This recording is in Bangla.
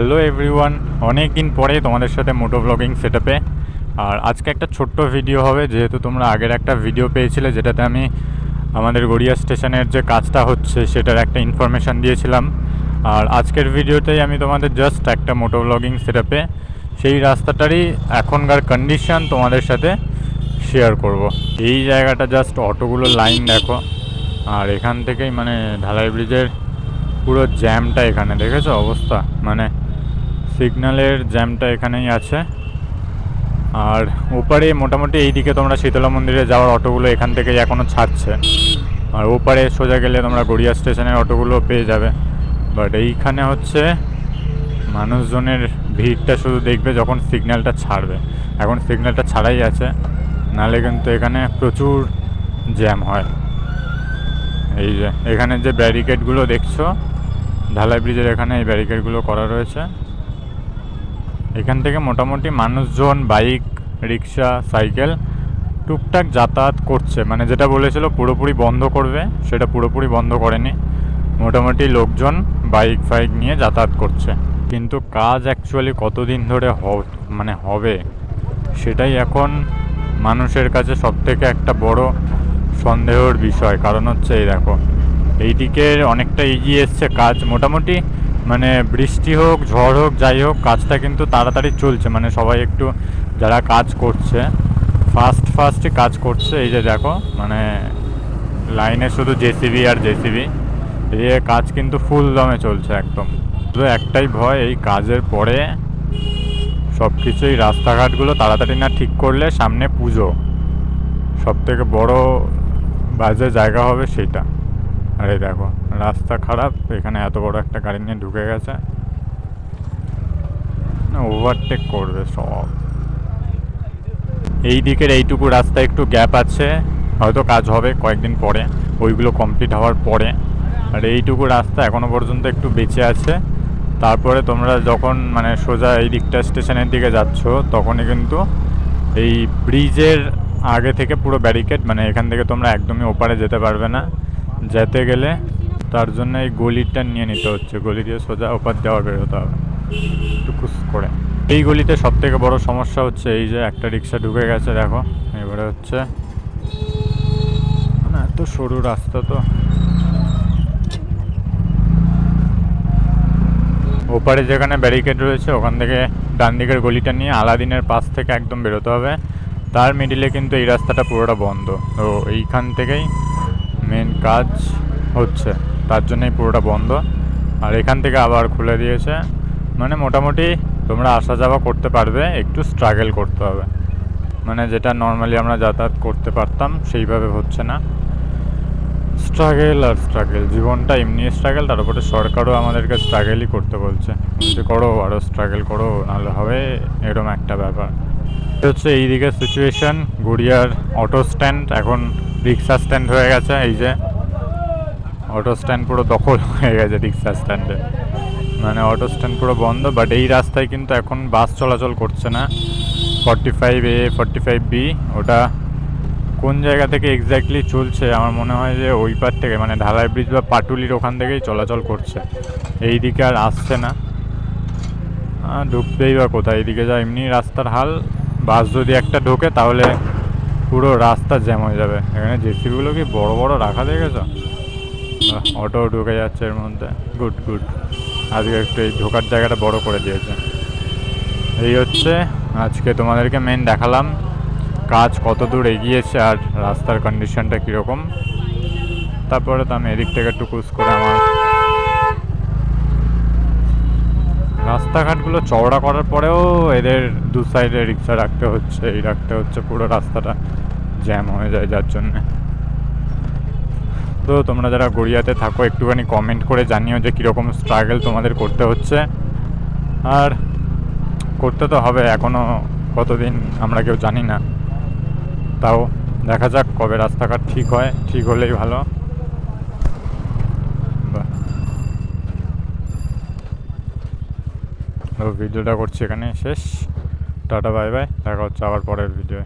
হ্যালো এভরিওয়ান, অনেক দিন পরে তোমাদের সাথে মোটো ব্লগিং সেটআপে। আর আজকে একটা ছোট্ট ভিডিও হবে, যেহেতু তোমরা আগের একটা ভিডিও পেয়েছিলে যেটাতে আমি আমাদের গড়িয়া স্টেশনের যে কাজটা হচ্ছে সেটার একটা ইনফরমেশান দিয়েছিলাম। আর আজকের ভিডিওতেই আমি তোমাদের জাস্ট একটা মোটো ব্লগিং সেটআপে সেই রাস্তাটারই এখনকার কন্ডিশন তোমাদের সাথে শেয়ার করব। এই জায়গাটা জাস্ট অটোগুলো লাইন দেখো, আর এখান থেকেই মানে ঢালাই ব্রিজের পুরো জ্যামটা এখানে দেখেছো অবস্থা, মানে সিগন্যালের জ্যামটা এখানেই আছে। আর ওপারে মোটামুটি এইদিকে তোমরা শীতলা মন্দিরে যাওয়ার অটোগুলো এখান থেকেই এখনও ছাড়ছে, আর ওপারে সোজা গেলে তোমরা গড়িয়া স্টেশনের অটোগুলো পেয়ে যাবে। বাট এইখানে হচ্ছে মানুষজনের ভিড়টা শুধু দেখবে যখন সিগন্যালটা ছাড়বে। এখন সিগন্যালটা ছাড়াই আছে, নাহলে কিন্তু এখানে প্রচুর জ্যাম হয়। এই যে এখানে যে ব্যারিকেডগুলো দেখছো ঢালাই ব্রিজের এখানে, এই ব্যারিকেডগুলো করা রয়েছে। এখান থেকে মোটামুটি মানুষজন বাইক, রিক্সা, সাইকেল টুকটাক যাতায়াত করছে। মানে যেটা বলেছিল পুরোপুরি বন্ধ করবে, সেটা পুরোপুরি বন্ধ করেনি। মোটামুটি লোকজন বাইক ফাইক নিয়ে যাতায়াত করছে। কিন্তু কাজ অ্যাকচুয়ালি কতদিন ধরে হবে সেটাই এখন মানুষের কাছে সবথেকে একটা বড় সন্দেহের বিষয়। কারণ হচ্ছে এই দেখো, এইদিকে অনেকটা এগিয়ে এসছে কাজ মোটামুটি। মানে বৃষ্টি হোক, ঝড় হোক, যাই হোক, কাজটা কিন্তু তাড়াতাড়ি চলছে। মানে সবাই একটু যারা কাজ করছে ফাস্টই কাজ করছে। এই যে দেখো, মানে লাইনে শুধু জেসিবি আর জেসিবি, এই কাজ কিন্তু ফুল দমে চলছে একদম। শুধু একটাই ভয়, এই কাজের পরে সব কিছুই রাস্তাঘাটগুলো তাড়াতাড়ি না ঠিক করলে সামনে পুজো, সবথেকে বড় বাজে জায়গা হবে সেইটা। আরে দেখো রাস্তা খারাপ, এখানে এত বড় একটা গাড়ি নিয়ে ঢুকে গেছে, ওভারটেক করবে সব। এই দিকের এইটুকু রাস্তা একটু গ্যাপ আছে, হয়তো কাজ হবে কয়েকদিন পরে, ওইগুলো কমপ্লিট হওয়ার পরে। আর এইটুকু রাস্তা এখনও পর্যন্ত একটু বেঁচে আছে। তারপরে তোমরা যখন মানে সোজা এই দিকটা স্টেশনের দিকে যাচ্ছ, তখনই কিন্তু এই ব্রিজের আগে থেকে পুরো ব্যারিকেড। মানে এখান থেকে তোমরা একদমই ওপারে যেতে পারবে না। যেতে গেলে তার জন্য এই গলিটা নিয়ে নিতে হচ্ছে, গলি দিয়ে সোজা ওপার দেওয়া বেরোতে হবে টুকুস করে। এই গলিতে সবথেকে বড় সমস্যা হচ্ছে এই যে একটা রিক্সা ঢুকে গেছে দেখো। এবারে হচ্ছে মানে এত সরু রাস্তা, তো ওপারে যেখানে ব্যারিকেড রয়েছে ওখান থেকে ডান দিকের গলিটা নিয়ে আলাদিনের পাশ থেকে একদম বেরোতে হবে। তার মিডিলে কিন্তু এই রাস্তাটা পুরোটা বন্ধ, তো এইখান থেকেই মেন কাজ হচ্ছে, তার জন্যই পুরোটা বন্ধ। আর এখান থেকে আবার খুলে দিয়েছে। মানে মোটামুটি তোমরা আসা যাওয়া করতে পারবে, একটু স্ট্রাগল করতে হবে। মানে যেটা নর্মালি আমরা যাতায়াত করতে পারতাম সেইভাবে হচ্ছে না। স্ট্রাগল আর স্ট্রাগল, জীবনটা এমনি স্ট্রাগল, তার উপরে সরকারও আমাদেরকে স্ট্রাগলই করতে বলছে, যে করো আরও স্ট্রাগল করো নাহলে হবে, এরকম একটা ব্যাপার হচ্ছে। এই দিকের সিচুয়েশান গড়িয়ার অটো স্ট্যান্ড এখন রিক্সা স্ট্যান্ড হয়ে গেছে। এই যে অটো স্ট্যান্ড পুরো দখল হয়ে গেছে রিক্সা স্ট্যান্ডে, মানে অটো স্ট্যান্ড পুরো বন্ধ। বাট এই রাস্তায় কিন্তু এখন বাস চলাচল করছে না। 45A 45B ওটা কোন জায়গা থেকে এক্স্যাক্টলি চলছে আমার মনে হয় যে ওই পার থেকে, মানে ঢালাই ব্রিজ বা পাটুলির ওখান থেকেই চলাচল করছে, এই দিকে আর আসছে না। ঢুকতেই বা কোথায়, এইদিকে যা এমনি রাস্তার হাল, বাস যদি একটা ঢোকে তাহলে পুরো রাস্তা জ্যাম হয়ে যাবে। এখানে জেসিবিগুলো কি বড় বড় রাখা দেখেছো, অটো ঢুকে যাচ্ছে এর মধ্যে। গুড গুড, আজকে একটু এই ঢোকার জায়গাটা বড় করে দিয়েছে। এই হচ্ছে আজকে তোমাদেরকে মেন দেখালাম কাজ কত দূর এগিয়েছে আর রাস্তার কন্ডিশনটা কীরকম। তারপরে তো আমি এদিক থেকে একটু কুচ করে আমার রাস্তাঘাটগুলো চওড়া করার পরেও এদের দু সাইডে রিক্সা রাখতে হচ্ছে, এই রাখতে হচ্ছে, পুরো রাস্তাটা জ্যাম হয়ে যায় যার জন্যে। তো তোমরা যারা গড়িয়াতে থাকো একটুখানি কমেন্ট করে জানিও যে কীরকম স্ট্রাগল তোমাদের করতে হচ্ছে। আর করতে তো হবে, এখনও কতদিন আমরা কেউ জানি না, তাও দেখা যাক কবে রাস্তাঘাট ঠিক হয়, ঠিক হলেই ভালো। ভিডিওটা করছি এখানে শেষ। টাটা বাই বাই, দেখা হচ্ছে আবার পরের ভিডিওয়।